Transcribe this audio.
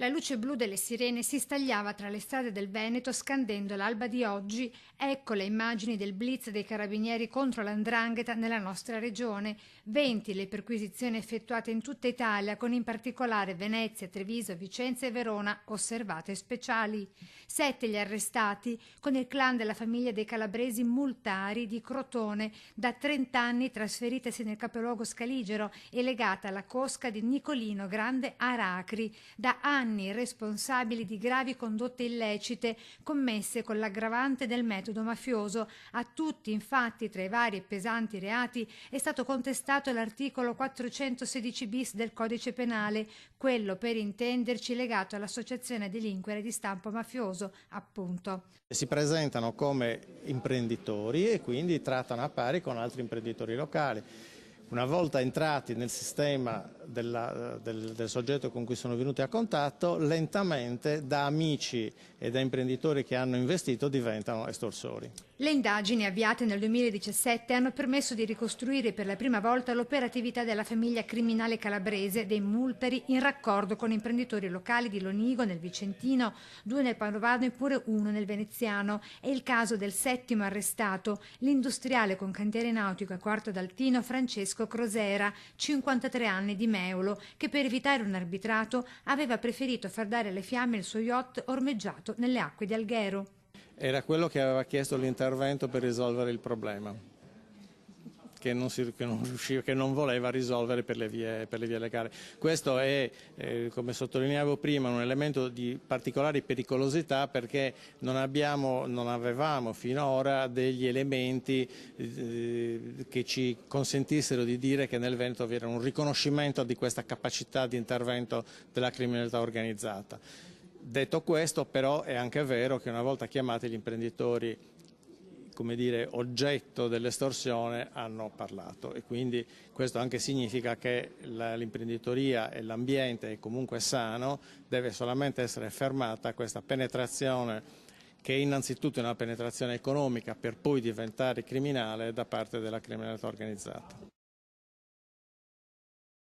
La luce blu delle sirene si stagliava tra le strade del Veneto scandendo l'alba di oggi. Ecco le immagini del blitz dei carabinieri contro l''ndrangheta nella nostra regione. 20 le perquisizioni effettuate in tutta Italia, con in particolare Venezia, Treviso, Vicenza e Verona osservate speciali. 7 gli arrestati, con il clan della famiglia dei calabresi Multari di Crotone, da 30 anni trasferitasi nel capoluogo scaligero e legata alla cosca di Nicolino Grande Aracri, da anni responsabili di gravi condotte illecite commesse con l'aggravante del metodo mafioso. A tutti, infatti, tra i vari e pesanti reati è stato contestato l'articolo 416 bis del Codice Penale, quello, per intenderci, legato all'associazione a delinquere di stampo mafioso, appunto. Si presentano come imprenditori e quindi trattano a pari con altri imprenditori locali. Una volta entrati nel sistema del soggetto con cui sono venuti a contatto, lentamente da amici e da imprenditori che hanno investito diventano estorsori. Le indagini avviate nel 2017 hanno permesso di ricostruire per la prima volta l'operatività della famiglia criminale calabrese dei Multari in raccordo con imprenditori locali di Lonigo nel Vicentino, 2 nel Padovano e pure 1 nel Veneziano. È il caso del 7° arrestato, l'industriale con cantiere nautico a Quarto d'Altino Francesco Crosera, 53 anni, di Meulo, che per evitare un arbitrato aveva preferito far dare alle fiamme il suo yacht ormeggiato nelle acque di Alghero. Era quello che aveva chiesto l'intervento per risolvere il problema, che non voleva risolvere per le vie legali. Questo è, come sottolineavo prima, un elemento di particolare pericolosità, perché non avevamo finora degli elementi che ci consentissero di dire che nel Veneto vi era un riconoscimento di questa capacità di intervento della criminalità organizzata. Detto questo, però, è anche vero che una volta chiamati gli imprenditori, come dire, oggetto dell'estorsione, hanno parlato, e quindi questo anche significa che l'imprenditoria e l'ambiente è comunque sano. Deve solamente essere fermata questa penetrazione, che è innanzitutto una penetrazione economica per poi diventare criminale, da parte della criminalità organizzata.